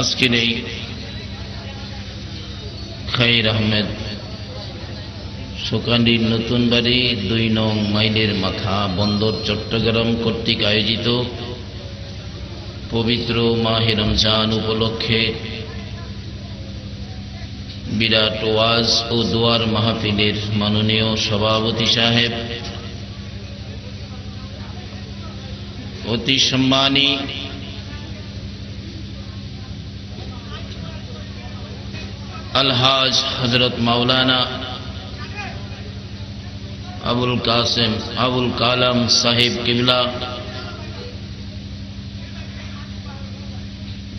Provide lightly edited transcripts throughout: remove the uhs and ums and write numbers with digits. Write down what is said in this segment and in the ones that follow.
আজকের এই খাইর আহমেদ সুকান্ডির নতুন বাড়ি ২ নং মাইলের মাথা বন্দর চট্টগ্রাম কর্তৃক আয়োজিত পবিত্র মাহে রমজান উপলক্ষে বিরাট ওয়াজ ও দোয়ার মাহফিলের মাননীয় সভাপতি সাহেব, অতি সম্মানী আলহাজ হযরত মাওলানা আবুল কালাম সাহেব কিবলা,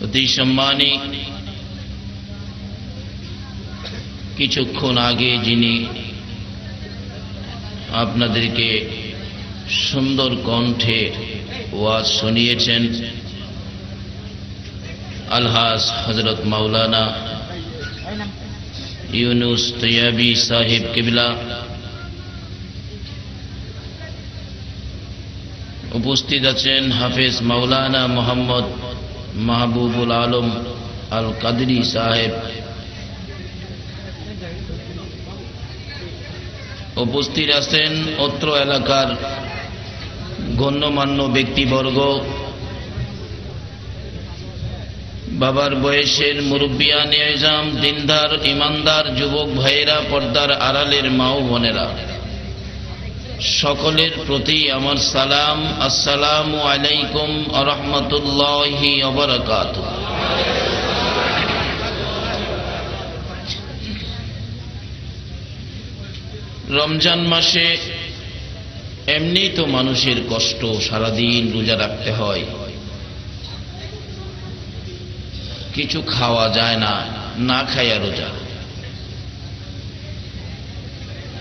অতি সম্মানী কিছুক্ষণ আগে যিনি আপনাদেরকে সুন্দর কণ্ঠে ওয়াজ শুনিয়েছেন, আলহাজ হযরত মাওলানা ইউনুস তৈয়াবী সাহেব কিবলা, উপস্থিত আছেন হাফেজ মাওলানা মোহাম্মদ মাহবুবুল আলম আল কাদরি সাহেব, উপস্থিত আছেন অত্র এলাকার গণ্যমান্য ব্যক্তিবর্গ, বাবার বয়সের মুরব্বিয়ানে আজম, দিনদার ইমানদার যুবক ভাইয়েরা, পর্দার আড়ালের মা ও বোনেরা, সকলের প্রতি আমার সালাম। আসসালামু আলাইকুম ওয়া রাহমাতুল্লাহি ওয়া বারাকাতুহু। রমজান মাসে এমনি তো মানুষের কষ্ট, সারাদিন রোজা রাখতে হয়, কিছু খাওয়া যায় না, না খায়া রোজা,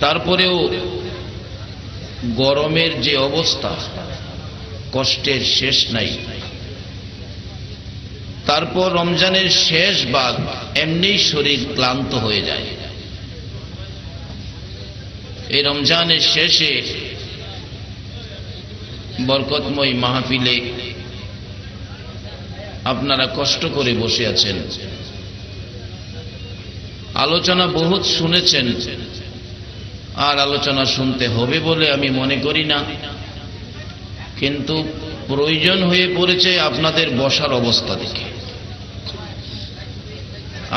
তারপরেও গরমের যে অবস্থা, কষ্টের শেষ নাই। তারপর রমজানের শেষ ভাগ এমনি শরীর ক্লান্ত হয়ে যায়। এই রমজানের শেষে বরকতময় মাহফিলে আপনারা কষ্ট করে বসে আছেন, আলোচনা বহুত শুনেছেন, আর আলোচনা শুনতে হবে বলে আমি মনে করি না, কিন্তু প্রয়োজন হয়ে পড়েছে আপনাদের বসার অবস্থা দেখে।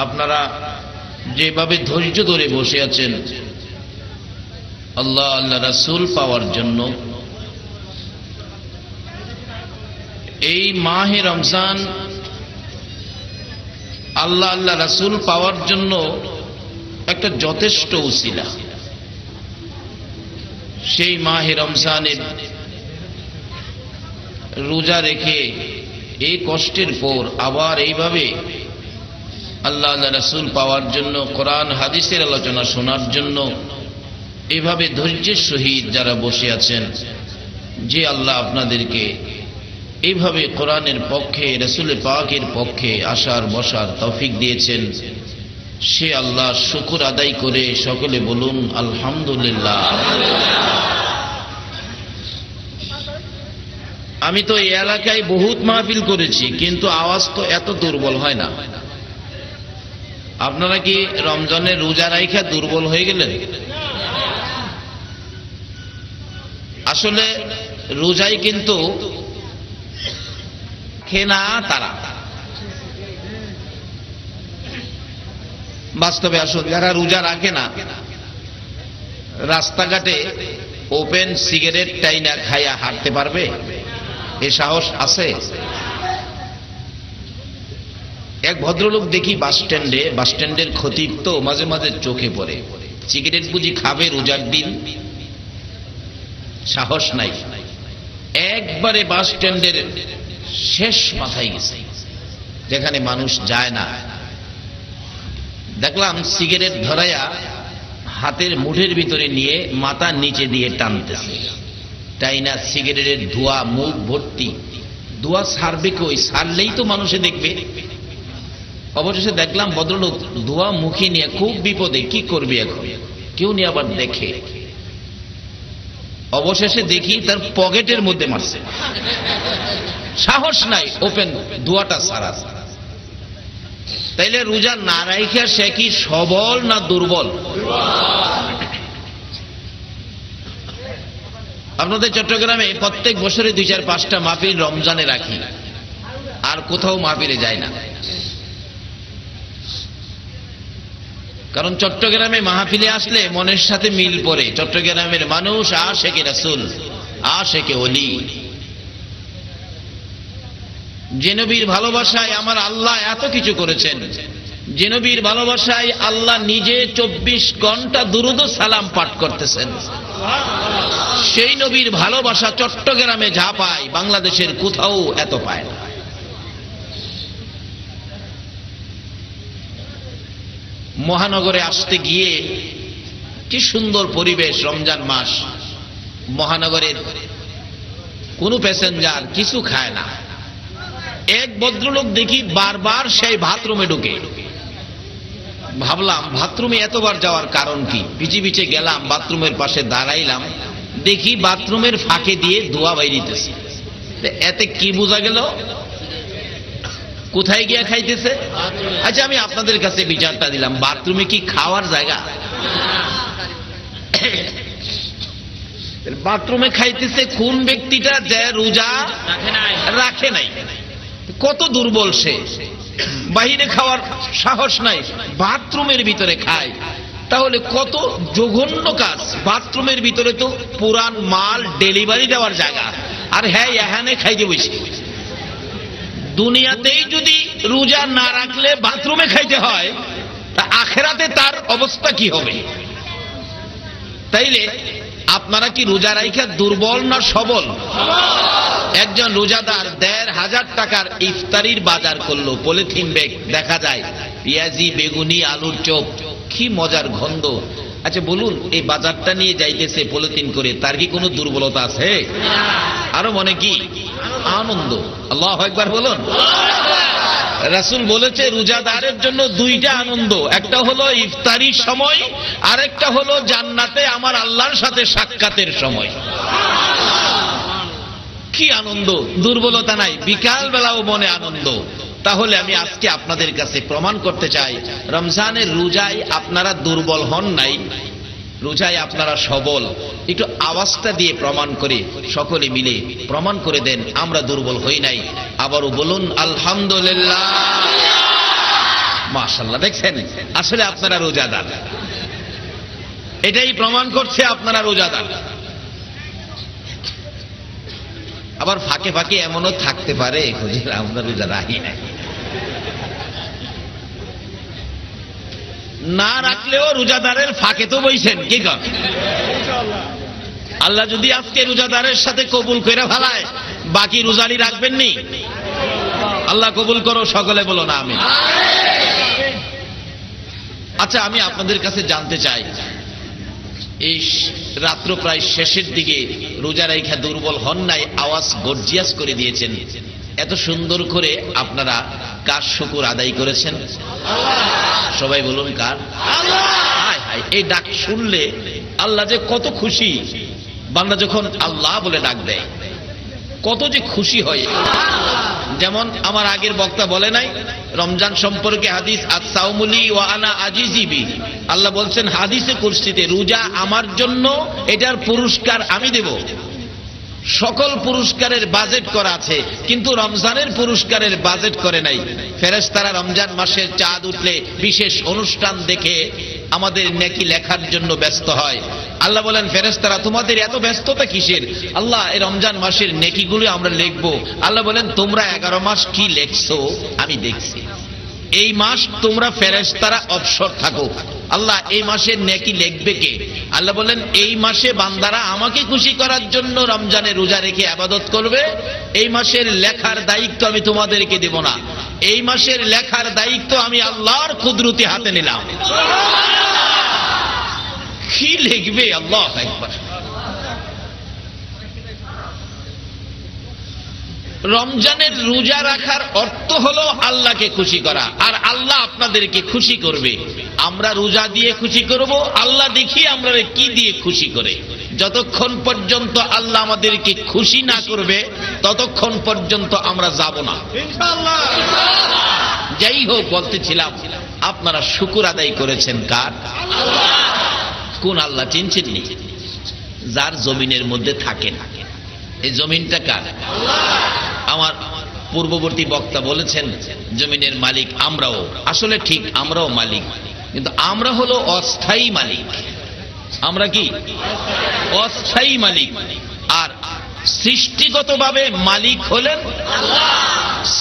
আপনারা যেভাবে ধৈর্য ধরে বসে আছেন আল্লাহ রাসূল পাওয়ার জন্য, এই মাহে রমজান আল্লাহ রাসূল পাওয়ার জন্য একটা যথেষ্ট উসিলা। সেই মাহে রমজানের রোজা রেখে এই কষ্টের পর আবার এইভাবে আল্লাহ রাসূল পাওয়ার জন্য, কোরআন হাদিসের আলোচনা শোনার জন্য এভাবে ধৈর্যের সহিত যারা বসে আছেন, যে আল্লাহ আপনাদেরকে এইভাবে কোরআনের পক্ষে, রাসূল পাকের পক্ষে আসার বসার তৌফিক দিয়েছেন, সে আল্লাহ শুকর আদায় করে সকলে বলুন আলহামদুলিল্লাহ। আমি তো এই এলাকায় বহুত মাহফিল করেছি, কিন্তু আওয়াজ তো এত দুর্বল হয় না। আপনারা কি রমজানের রোজা রাইখা দুর্বল হয়ে গেলেন? আসলে রোজাই কিন্তু খেনা তারা, বাস্তবে আসলে যারা রোজা রাখে না, রাস্তাঘাটে ওপেন সিগারেট টাইনা খাইয়া হাঁটতে পারবে? এ সাহস আছে? এক ভদ্রলোক দেখি বাস স্ট্যান্ডের খতিব তো মাঝে মাঝে চোখে পড়ে, সিগারেট বুঝি খাবে রোজার দিন? সাহস নাই। একবারে বাস স্ট্যান্ডের শেষ মাথায় গেছে, যেখানে মানুষ যায় না, দেখলাম সিগারেট ধরাইয়া হাতের মুঠের ভিতরে নিয়ে মাথা নিচে দিয়ে টানতেছে, টাইনা সিগারেটের ধোঁয়া মুখ ভর্তি। ধোঁয়া ছাড়বে কই? ছাড়লেই তো মানুষে দেখবে। অবশেষে দেখলাম ভদ্রলোক ধোঁয়া মুখে নিয়ে খুব বিপদে, কি করবে এখন, কেউ নিয়ে আবার দেখে, অবশেষে দেখি তার পকেটের মধ্যে মারছে। সাহস নাই ওপেন ধোঁয়াটা ছাড়া। তাইলে রোজা না রাখা সে কি সবল না দুর্বল? আপনাদের চট্টগ্রামে প্রত্যেক বছরে 2-4-5টা মাহফিল রমজানে রাখি, আর কোথাও মাহফিলে যায় না। কারণ চট্টগ্রামে মাহফিলে আসলে মনের সাথে মিল পড়ে। চট্টগ্রামের মানুষ আশেকে রাসূল, আশেকে ওলি। যে নবীর ভালোবাসায় আমার আল্লাহ এত কিছু করেছেন, যে নবীর ভালোবাসায় আল্লাহ নিজে 24 ঘন্টা দুরূদ ও সালাম পাঠ করতেছেন, সেই নবীর ভালোবাসা চট্টগ্রামে যা পায় বাংলাদেশের কোথাও এত পায় না। মহানগরে আসতে গিয়ে কি সুন্দর পরিবেশ, রমজান মাস। মহানগরের কোনো প্যাসেঞ্জার কিছু খায় না। এক ভদ্রলোক দেখি বারবার সেই বাথরুমে ঢুকে। ভাবলাম বাথরুমে এতবার যাওয়ার কারণ কি? পিছে পিছে গেলাম, বাথরুমের পাশে দাঁড়াইলাম, দেখি বাথরুমের ফাঁকে দিয়ে ধোঁয়া বাইরিতেছে। এতে কি বোঝা গেল? কোথায় গিয়া খাইতেছে? আচ্ছা, আমি আপনাদের কাছে বিচারটা দিলাম, বাথরুমে কি খাওয়ার জায়গা? বাথরুমে খাইতেছে কোন ব্যক্তিটা যে রোজা রাখে নাই। কত দুর্বল সে! বাহিরে খাওয়ার সাহস নাই, বাথরুমের ভিতরে খায়। তাহলে কত জঘন্য কাজ! বাথরুমের ভিতরে তো পুরান মাল ডেলিভারি দেওয়ার জায়গা, আর হ্যাঁ এখানে খাইতে বসে। দুনিয়াতেই যদি রোজা না রাখলে বাথরুমে খাইতে হয়, তা আখেরাতে তার অবস্থা কি হবে? তাইলে আপনারা কি রোজা রাখা দুর্বল না সবল? একজন রোজাদার ১৫০০ টাকার ইফতারির বাজার করলো, পলিথিন ব্যাগ, দেখা যায় পেঁয়াজি, বেগুনি, আলুর চপ, কি মজার গন্ধ। আচ্ছা বলুন, এই বাজারটা নিয়ে যাইতেছে পলিথিন করে, তার কি কোনো দুর্বলতা আছে? আরো মনে কি আনন্দ। আল্লাহু আকবার বলুন। রাসূল বলেছে রোজাদারের জন্য 2টা আনন্দ, একটা হলো ইফতারির সময়, আর একটা হলো জান্নাতে আমার আল্লাহর সাথে সাক্ষাতের সময়। কি আনন্দ! দুর্বলতা নাই, বিকাল বেলাও মনে আনন্দ। তাহলে আমি আজকে আপনাদের কাছে প্রমাণ করতে চাই, রমজানের রোজায় আপনারা দুর্বল হন নাই, রোজায় আপনারা সবল। একটু আওয়াজটা দিয়ে প্রমাণ করে, সকলে মিলে প্রমাণ করে দেন আমরা দুর্বল হই নাই। আবারও বলুন আলহামদুলিল্লাহ। মাশাআল্লাহ, দেখছেন আসলে আপনারা রোজাদার। এটাই প্রমাণ করছে আপনারা রোজাদার। আবার ফাঁকে ফাঁকে এমনও থাকতে পারে আমরা রোজা রাখি নাই, না রাখলেও রোজাদারের ফাঁকে তো বইছেন, কি কর? আল্লাহ যদি আজকে রোজাদারের সাথে কবুল করে ফেলায়, বাকি রোজারি রাখবেন নি? আল্লাহ কবুল করো, সকলে বলো না আমিন। আচ্ছা, আমি আপনাদের কাছে জানতে চাই, এই রাত্র প্রায় শেষের দিকে রোজা রাখা দুর্বল হন নাই, আওয়াজ গর্জিয়াস করে দিয়েছেন। এত সুন্দর করে আপনারা কার শুকর আদায় করেছেন? সবাই বলুন কার? হায় হায়, এই ডাক শুনলে আল্লাহ যে কত খুশি। বান্দা যখন আল্লাহ বলে ডাক দেয় কত যে খুশি হয়। যেমন আমার আগের বক্তা বলে নাই, রমজান সম্পর্কে হাদিস, আস-সাওমুলি ওয়া আনা আজিজি বি। আল্লাহ বলছেন হাদিসে কুরসিতে, রোজা আমার জন্য, এটার পুরস্কার আমি দেব। সকল পুরস্কারের বাজেট করা আছে, কিন্তু রমজানের পুরস্কারের বাজেট করে নাই। ফেরেশতারা রমজান মাসের চাঁদ উঠলে বিশেষ অনুষ্ঠান দেখে আমাদের নেকি লেখার জন্য ব্যস্ত হয়। আল্লাহ বলেন, ফেরেশতারা তোমাদের এত ব্যস্ততা কিসের? আল্লাহ, এই রমজান মাসের নেকিগুলো আমরা লিখবো। আল্লাহ বলেন, তোমরা 11 মাস কি লেখছো আমি দেখছি। এই মাস তোমরা ফেরেশতারা অবসর থাকো। আল্লাহ, এই মাসের নেকি লিখবে কে? আল্লাহ বলেন, এই মাসে বান্দারা আমাকে খুশি করার জন্য রমজানে রোজা রেখে ইবাদত করবে। এই মাসের লেখার দায়িত্ব আমি তোমাদেরকে দেব না, এই মাসের লেখার দায়িত্ব আমি আল্লাহর কুদরতি হাতে নিলাম। কি লিখবে? আল্লাহু আকবার। রমজানের রোজা রাখার অর্থ হলো আল্লাহকে খুশি করা, আর আল্লাহ আপনাদেরকে খুশি করবে। আমরা রোজা দিয়ে খুশি করব, আল্লাহ দেখি আমরা কি দিয়ে খুশি করে। যতক্ষণ পর্যন্ত আল্লাহ আমাদেরকে খুশি না করবে ততক্ষণ পর্যন্ত আমরা যাব না। যাই হোক, বলতেছিলাম আপনারা শুকর আদায় করেছেন কার? কোন আল্লাহ চিনছেন নি? যার জমিনের মধ্যে থাকেন। এই জমিনটা কার? আমার পূর্ববর্তী বক্তা বলেছেন জমিনের মালিক আমরাও। আসলে ঠিক, আমরাও মালিক, কিন্তু আমরা হলো অস্থায়ী মালিক। আমরা কি? অস্থায়ী মালিক। আর সৃষ্টিগতভাবে মালিক হলেন আল্লাহ।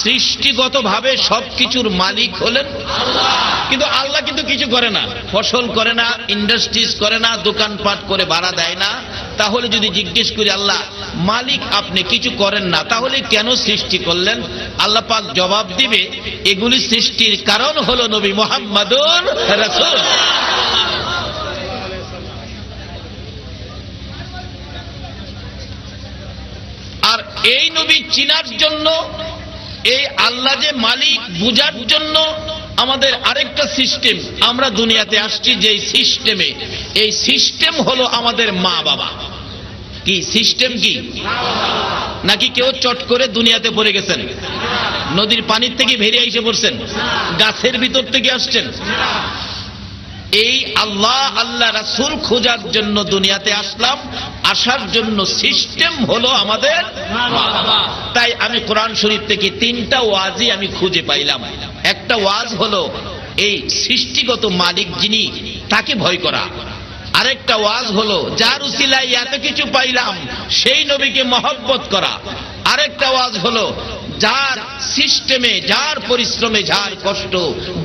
সৃষ্টিগতভাবে সবকিছুর মালিক হলেন আল্লাহ। কিন্তু আল্লাহ কিন্তু কিছু করে না, ফসল করে না, ইন্ডাস্ট্রিজ করে না, দোকানপাট করে ভাড়া দেয় না। তাহলে যদি জিজ্ঞেস করি আল্লাহ মালিক আপনি কিছু করেন না, তাহলে কেন সৃষ্টি করলেন? আল্লাহ পাক জবাব দিবে এগুলি সৃষ্টির কারণ হলো নবী মুহাম্মাদুর রাসূল। আর এই নবী চিনার জন্য, এই আল্লাহ যে মালিক বুঝার জন্য আমাদের আরেকটা সিস্টেম, আমরা দুনিয়াতে আসছি যে সিস্টেমে, এই সিস্টেম হলো আমাদের মা বাবা। কি সিস্টেম? কি নাকি কেউ চট করে দুনিয়াতে পড়ে গেছেন? নদীর পানির থেকে বেরিয়ে এসে পড়ছেন? গাছের ভিতর থেকে আসছেন? এই আল্লাহ আল্লাহ রাসূল খোঁজার জন্য দুনিয়াতে আসলাম। আসার জন্য সিস্টেম হলো আমাদের মা বাবা। তাই আমি কোরআন শরীফ থেকে 3টা ওয়াজই আমি খুঁজে পাইলাম। একটা ওয়াজ হলো এই সৃষ্টিগত মালিক যিনি, তাকে ভয় করা। আরেকটা ওয়াজ হলো যার উসিলায় এত কিছু পাইলাম সেই নবীকে মহব্বত করা। আরেকটা ওয়াজ হলো যার সিস্টেমে, যার পরিশ্রমে, যার কষ্ট,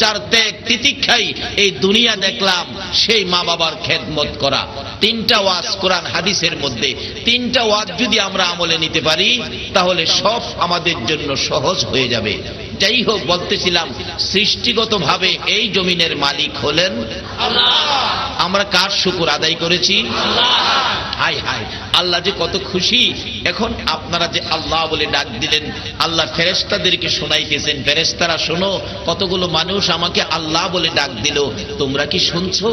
যার ত্যাগ তিতিক্ষায় এই দুনিয়া দেখলাম, সেই মা বাবার খেদমত করা। 3টা ওয়াজ কোরআন হাদিসের মধ্যে। 3টা ওয়াজ যদি আমরা আমলে নিতে পারি তাহলে সব আমাদের জন্য সহজ হয়ে যাবে। যাই হোক, বলতেছিলাম সৃষ্টিগতভাবে এই জমিনের মালিক হলেন আল্লাহ। আমরা কার শুকর আদায় করেছি? আল্লাহ। হায় হায়, আল্লাহ যে কত খুশি। এখন আপনারা যে আল্লাহ বলে ডাক দিলেন, আল্লাহ ফেরেশতাদেরকে শোনাইতেছেন, ফেরেশতারা শোনো, কতগুলো মানুষ আমাকে আল্লাহ বলে ডাক দিল, তোমরা কি শুনছো?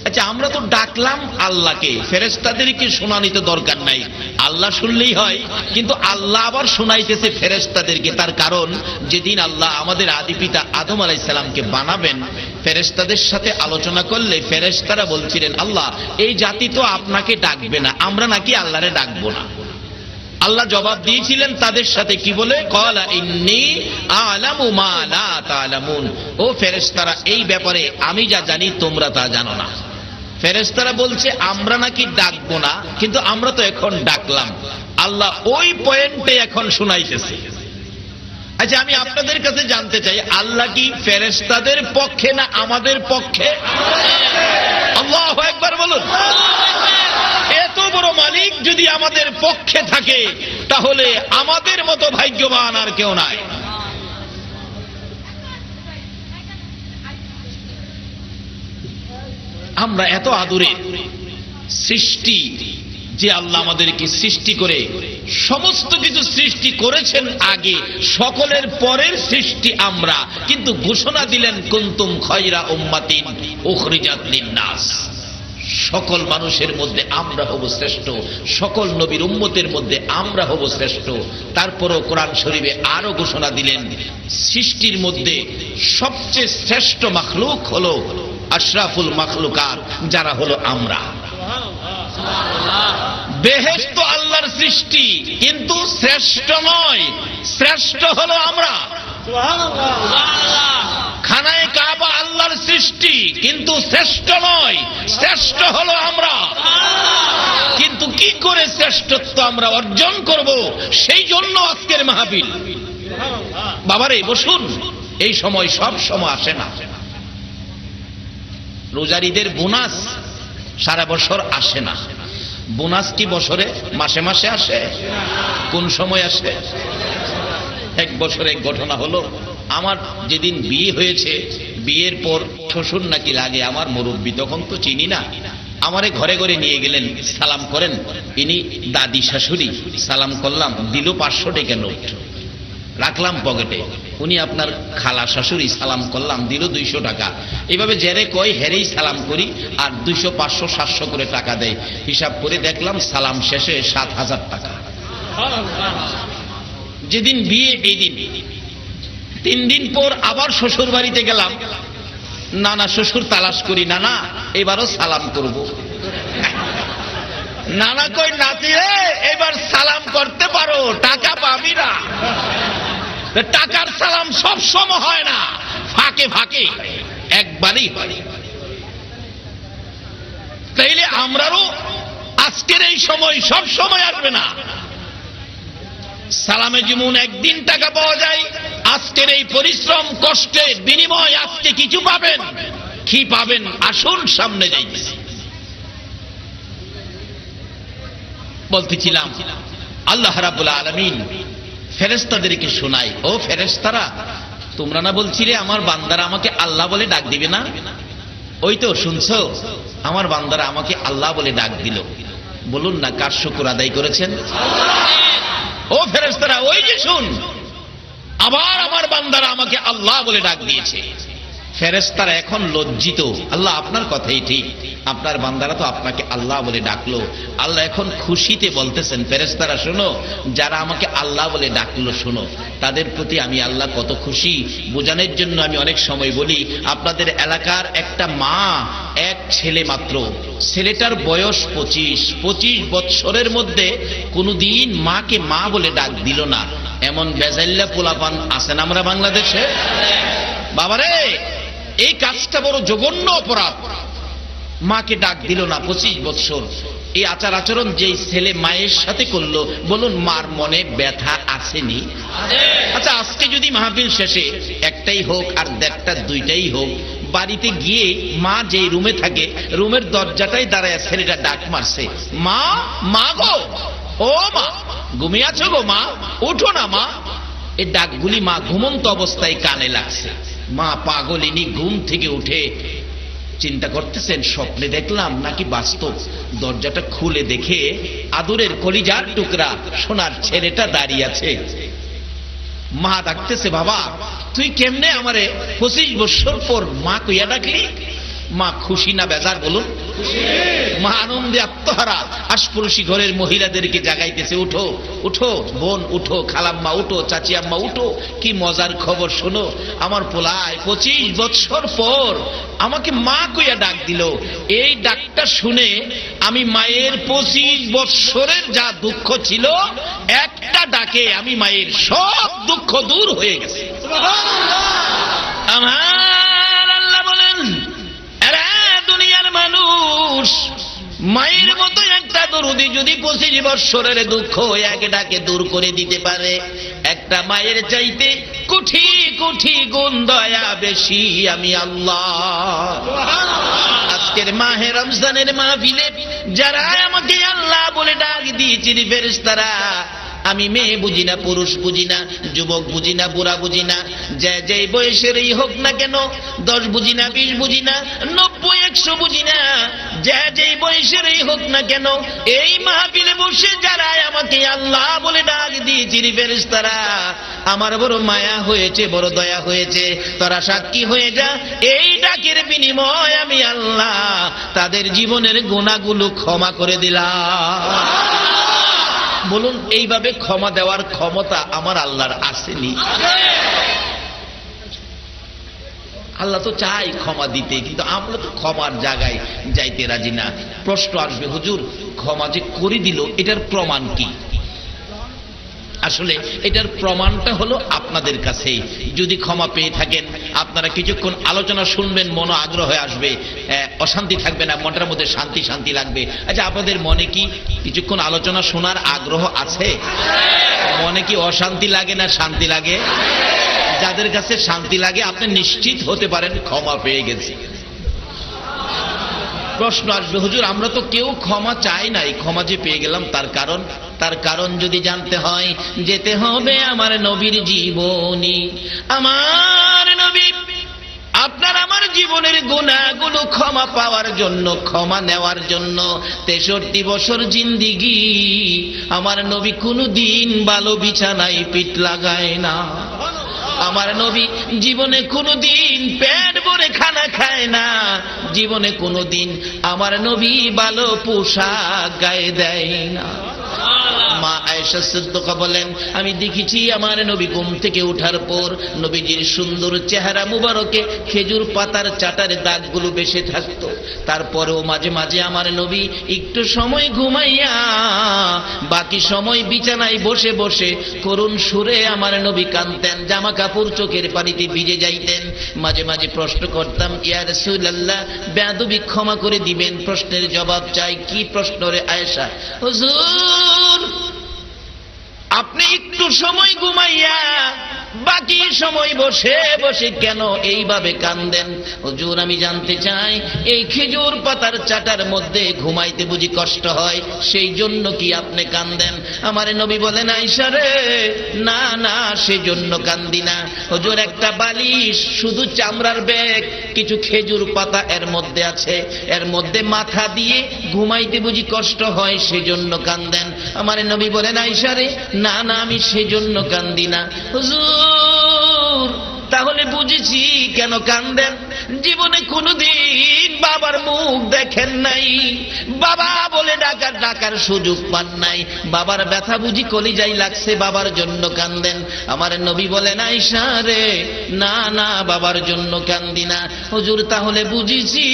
আচ্ছা, আমরা তো ডাকলাম আল্লাহকে, ফেরেশতাদেরকে শোনানি তো দরকার নাই, আল্লাহ শুনলেই হয়। কিন্তু আল্লাহ আবার শোনাইতেছে ফেরেশতাদেরকে। তার কারণ যেদিন আল্লাহ আমাদের আদি পিতা আদম আলাইহিস সালামকে বানাবেন, ফেরেশতাদের সাথে আলোচনা করলে ফেরেশতারা বলছিলেন আল্লাহ এই জাতি তো আপনাকে ডাকবে না, আমরা নাকি আল্লাহরে ডাকবো না। আল্লাহ জবাব দিয়েছিলেন তাদের সাথে কি বলে? ক্বালা ইন্নী আ'লামু মা লা তা'লামুন। ও ফেরেশতারা, এই ব্যাপারে আমি যা জানি তোমরা তা জানো না। ফেরেশতারা বলছে আমরা নাকি ডাকবো না, কিন্তু আমরা তো এখন ডাকলাম। আল্লাহ ওই পয়েন্টে এখন শুনাইতেছে। আচ্ছা, আমি আপনাদের কাছে জানতে চাই, আল্লাহ কি ফেরেশতাদের পক্ষে না আমাদের পক্ষে? আল্লাহু আকবার বলুন। এত বড় মালিক যদি আমাদের পক্ষে থাকে তাহলে আমাদের মতো ভাগ্যবান আর কেউ নাই। আমরা এত আদরে সৃষ্টি, যে আল্লাহ আমাদেরকে সৃষ্টি করে সমস্ত কিছু সৃষ্টি করেছেন আগে, সকলের পরের সৃষ্টি আমরা, কিন্তু ঘোষণা দিলেন কুনতুম খায়রা উম্মাতিন উখরিজাত লিন-নাস। সকল মানুষের মধ্যে আমরা হব শ্রেষ্ঠ, সকল নবীর উম্মতের মধ্যে আমরা হব শ্রেষ্ঠ। তারপরও কোরআন শরীফে আরো ঘোষণা দিলেন সৃষ্টির মধ্যে সবচেয়ে শ্রেষ্ঠ মাখলুক হলো আশরাফুল মাখলুকাত, যারা হলো আমরা। বেহেশত আল্লাহর সৃষ্টি, কিন্তু শ্রেষ্ঠ নয়, শ্রেষ্ঠ হলো আমরা। খানায়ে কাবা আল্লাহর সৃষ্টি, কিন্তু শ্রেষ্ঠ নয়, শ্রেষ্ঠ হলো আমরা। কিন্তু কি করে শ্রেষ্ঠত্ব আমরা অর্জন করব, সেই জন্য আজকের মাহফিল। বাবারে বসুন, এই সময় সব সময় আসে না। রোজারিদের বোনাস সারা বছর আসে না। বোনাস কি বছরে মাসে মাসে আসে? কোন সময় আসে? এক বছরে এক ঘটনা হলো, আমার যেদিন বিয়ে হয়েছে, বিয়ের পর শ্বশুর নাকি লাগে আমার মুরব্বী, তখন তো চিনি না। আমারে ঘরে ঘরে নিয়ে গেলেন, সালাম করেন। ইনি দাদি শাশুড়ি, সালাম করলাম, দিল 500 টাকা নোট, রাখলাম পকেটে। উনি আপনার খালা শাশুড়ি, সালাম করলাম, দিল 200 টাকা। এইভাবে জেরে কয় হেরেই সালাম করি, আর 200, 500, 700 করে টাকা দেয়। হিসাব করে দেখলাম সালাম শেষে 7000 টাকা। যেদিন বিয়ে এই দিন 3 দিন পর আবার শ্বশুর বাড়িতে গেলাম, নানা শ্বশুর তালাশ করি, নানা এবারও সালাম করব। নানা কই নাতি রে এবার সালাম করতে পারো, টাকা পাবি না। টাকার সালাম সব সময় হয় না, ফাঁকে ফাঁকে একবারই হয়। তাইলে আমরাও আজকের এই সময় সব সময় আসবে না। সালামে যেমন একদিন টাকা পাওয়া যায়, আজকের এই পরিশ্রম কষ্টের বিনিময় আজকে কিছু পাবেন। কি পাবেন? আসুন সামনে যাইতেছি। বলতেছিলাম আল্লাহ রাব্বুল আলামিন ফেরেশতাদেরকে শোনায়, ও ফেরেশতারা, তোমরা না বলছিলে আমার বান্দারা আমাকে আল্লাহ বলে ডাক দিবে না? ওই তো শুনছো, আমার বান্দারা আমাকে আল্লাহ বলে ডাক দিল। বলুন না কার শুকর আদায় করেছেন? ও ফেরেশতারা, ওই যে শুন, আবার আমার বান্দারা আমাকে আল্লাহ বলে ডাক দিয়েছে। ফেরেশতারা এখন লজ্জিত, আল্লাহ আপনার কথাই ঠিক, আপনার বান্দারা তো আপনাকে আল্লাহ বলে ডাকলো। আল্লাহ এখন খুশিতে বলতেছেন, ফেরেশতারা শোনো, যারা আমাকে আল্লাহ বলে ডাকলো শোনো, তাদের প্রতি আমি আল্লাহ কত খুশি বোঝানোর জন্য আমি অনেক সময় বলি, আপনাদের এলাকার একটা মা, এক ছেলে মাত্র, ছেলেটার বয়স 25 বৎসরের মধ্যে কোনোদিন মাকে মা বলে ডাক দিল না, এমন বেজাল্লা পোলাপান আছেন আমরা বাংলাদেশে? বাবারে, এই কাজটা বড় জঘন্য অপরাধ। মাকে ডাক দিল না 25 বৎসর। এই আচার আচরণ যেই ছেলে মায়ের সাথে করলো, বলুন মার মনে ব্যথা আসেনি? আচ্ছা, আজকে যদি মাহফিল শেষে একটাই হোক আর দেড়টা দুইটাই হোক, বাড়িতে গিয়ে মা যেই রুমে থাকে, রুমের দরজাটাই দাঁড়ায় ছেলেটা ডাক মারছে, মা, মা গো, ও মা, ঘুমিয়ে আছো গো মা, উঠো না মা। এই ডাকগুলি মা ঘুমন্ত অবস্থায় কানে লাগছে। মা পাগলিনী ঘুম থেকে উঠে চিন্তা করতেছেন, স্বপ্নে দেখলাম নাকি বাস্তব। দরজাটা খুলে দেখে আদরের কলিজার টুকরা সোনার ছেলেটা দাঁড়িয়ে আছে। মা ডাকতেছে, বাবা তুই কেমনে আমারে 25 বছর পর মা কইয়া ডাকলি? মা খুশি না বেজার বলুন? মা আনন্দে আত্মহারা আশপড়শি ঘরের মহিলাদেরকে জাগাইতেছে, উঠো উঠো বোন, উঠো খালাম্মা, উঠো চাচি আম্মা, উঠো, কি মজার খবর শোনো, আমার পোলায় 25 বছর পর আমাকে মা কইয়া ডাক দিল। এই ডাকটা শুনে আমি মায়ের 25 বছরের যা দুঃখ ছিল, একটা ডাকে আমি মায়ের সব দুঃখ দূর হয়ে গেছে। আমার আল্লাহ বলেন, দুনিয়ার মানুষ, মায়ের মতো একটা দরুদি যদি 25 বছরের দুঃখ এক ডাকে দূর করে দিতে পারে, একটা মায়ের চাইতে কোটি কোটি গুণ দয়া বেশি আমি আল্লাহ। আজকের মাহে রমজানের মাহফিলে যারা আমাকে আল্লাহ বলে ডাক দিয়েছেন ফেরেশতারা, আমি মেয়ে বুঝি না, পুরুষ বুঝি না, যুবক বুঝি না, বুড়া বুঝি না, যে বয়সেরই হোক না কেন, 10 বুঝি না, 20 বুঝি না, 90, 100 বুঝি না, যে বয়সেরই হোক না কেন, এই মাহফিলে বসে যারা আমাকে আল্লাহ বলে ডাক দিয়েছি ফেরেশতারা, আমার বড় মায়া হয়েছে, বড় দয়া হয়েছে, তোরা সাক্ষী হয়ে যা, এই ডাকের বিনিময় আমি আল্লাহ তাদের জীবনের গুনাহগুলো ক্ষমা করে দিলাম। বলুন, এইভাবে ক্ষমা দেওয়ার ক্ষমতা আমার আল্লাহর আসেনি? আল্লাহ তো চাই ক্ষমা দিতে, কিন্তু আমরা তো ক্ষমার জায়গায় যাইতে রাজি না। প্রশ্ন আসবে, হুজুর ক্ষমা যে করে দিল এটার প্রমাণ কি? আসলে এটার প্রমাণটা হলো আপনাদের কাছেই। যদি ক্ষমা পেয়ে থাকেন, আপনারা কিছুক্ষণ আলোচনা শুনবেন, মনে আগ্রহ আসবে, অশান্তি থাকবে না, মনটার মধ্যে শান্তি শান্তি লাগবে। আচ্ছা, আপনাদের মনে কি কিছুক্ষণ আলোচনা শোনার আগ্রহ আছে? মনে কি অশান্তি লাগে না শান্তি লাগে? যাদের কাছে শান্তি লাগে আপনি নিশ্চিত হতে পারেন ক্ষমা পেয়ে গেছি। প্রশ্ন আসবে, হুজুর আমরা তো কেউ ক্ষমা চাই নাই, ক্ষমা যে পেয়ে গেলাম তার কারণ যদি জানতে হয়, যেতে হবে আমার নবীর জীবনী। আমার নবী আপনার আমার জীবনের গুনাহগুলো ক্ষমা পাওয়ার জন্য, ক্ষমা নেওয়ার জন্য 63 বছর জিন্দিগি আমার নবী কোনদিন ভালো বিছানায় পিঠ লাগায় না। আমার নবী জীবনে কোনদিন পেট ভরে খানা খায় না, জীবনে কোনদিন আমার নবী ভালো পোশাক গায়ে দেয় না, মা আয়েশা সিদ্দিকা বলেন, আমি দেখেছি আমার নবী ঘুম থেকে ওঠার পর নবীজির সুন্দর চেহারা মুবারকে খেজুর পাতার চাটার দাগগুলো বেশি থাকতো। তারপরেও মাঝে মাঝে আমার নবী একটু সময় ঘুমাইয়া বাকি সময় বিছানায় বসে বসে করুণ সুরে আমার নবী কাঁদতেন, জামা কাপড় চোখের পানিতে ভিজে যাইতেন। মাঝে মাঝে প্রশ্ন করতাম, ইয়া রাসূলুল্লাহ, বেয়াদবি ক্ষমা করে দিবেন, প্রশ্নের জবাব চাই। কি প্রশ্ন রে আয়েশা? হুজুর, আপনি একটু সময় ঘুমাইয়া বাকি সময় বসে বসে কেন এইভাবে কাঁদেন? হুজুর, আমি জানতে চাই এই খেজুর পাতার চাটার মধ্যে ঘুমাইতে বুঝি কষ্ট হয়, সেই জন্য কি আপনি কাঁদেন? আমার নবী বলেন, আয়েশা রে, না না, সেজন্য কান্দি না। হুজুর, একটা বালিশ, শুধু চামড়ার ব্যাগ, কিছু খেজুর পাতা এর মধ্যে আছে, এর মধ্যে মাথা দিয়ে ঘুমাইতে বুঝি কষ্ট হয়, সেজন্য কাঁদেন? আমার নবী বলেন, আয়েশা রে, না না, আমি সেজন্য কান্দি না। হুজুর, তাহলে বুঝেছি কেন কাঁদেন। জীবনে কোনোদিন বাবার মুখ দেখেন নাই, বাবা বলে ডাকার সুযোগ পান নাই, বাবার ব্যথা বুঝি কলিজায় লাগছে, বাবার জন্য কাঁদেন। আমার নবী বলেন, আয়েশা রে, না না, বাবার জন্য কান্দি না। হুজুর, তাহলে বুঝেছি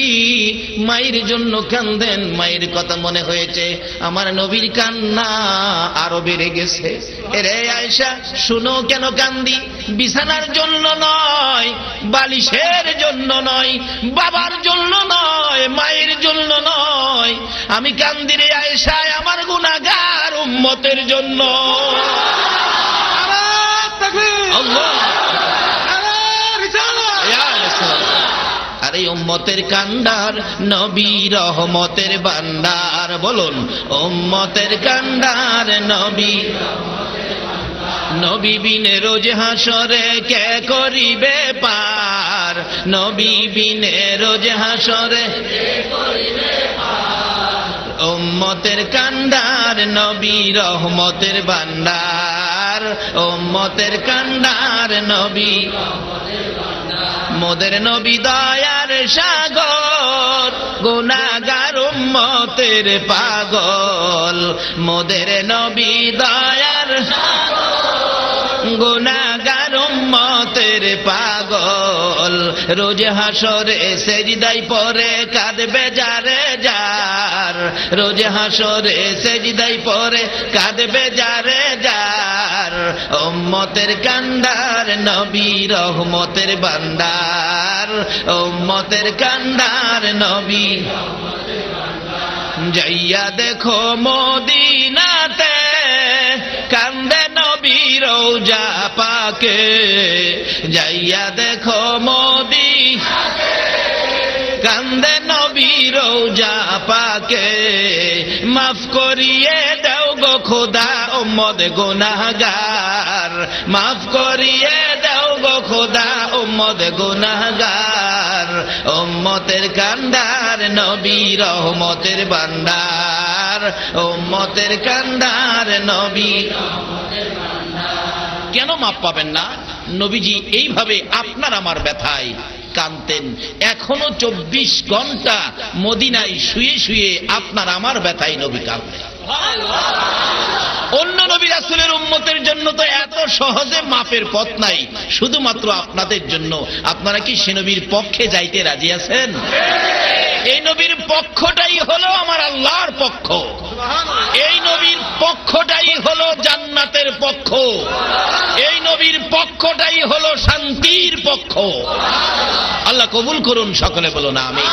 মায়ের জন্য কাঁদেন, মায়ের কথা মনে হয়েছে। আমার নবীর কান্না আরো বেড়ে গেছে। এরে আয়েশা, শুনো কেন কান্দি? বিছানার জন্য নয়, বালিশের জন্য নয়, বাবার জন্য নয়, মায়ের জন্য নয়, আমি কান্দি রে আয়েশা আমার গুনাহগার উম্মতের জন্য। আর এই উম্মতের কান্ডার নবী রহমতের ভান্ডার, বলুন, উম্মতের কান্ডার নবী। নবী বিনে রোজ হাসরে কে করিবে পার, নবী বিনে রোজ হাসরে কে করিবে পার। উম্মতের কান্ডার নবী রহমতের ভান্ডার, উম্মতের কান্ডার নবী। মোদের নবী দয়ার সাগর, গুনাহগার উম্মতের পাগল। মোদের নবী দয়ার সাগর, গুনাহগার উম্মতের পাগল। রোজ হাসরে সেজদায় পড়ে কাঁদবে যারে যার, রোজ হাসরে সেজদায় পড়ে কাঁদবে যারে যার। উম্মতের কান্ডার নবী রহমতের ভান্ডার, উম্মতের কান্ডার নবী। যাইয়া দেখো মদিনাতে কান্দে নবী রওজা পাকে, যাইয়া দেখো মদিনাতে কান্দে নবী রওজা পাকে। মাফ করিয়ে দাও গো খোদা উম্মত গুনাহগার, মাফ করিয়ে দাও গো খোদা উম্মত গুনাহগার। উম্মতের কান্ডার নবী রহমতের ভান্ডার, উম্মতের কান্ডার নবী। কেন মাপ পাবেন না? নবীজি এইভাবে আপনার আমার ব্যথায় কাঁদতেন। এখনো 24 ঘন্টা মদিনায় শুয়ে শুয়ে আপনার আমার ব্যথায় নবী কাঁদতেন। অন্য নবী রাসূলের উম্মতের জন্য তো এত সহজে মাপের পথ নাই, শুধুমাত্র আপনাদের জন্য। আপনারা কি সে নবীর পক্ষে যাইতে রাজি আছেন? এই নবীর পক্ষটাই হলো আমার আল্লাহর পক্ষ, এই নবীর পক্ষটাই হলো জান্নাতের পক্ষ, এই নবীর পক্ষটাই হলো শান্তির পক্ষ। আল্লাহ কবুল করুন, সকলে বলুন আমিন।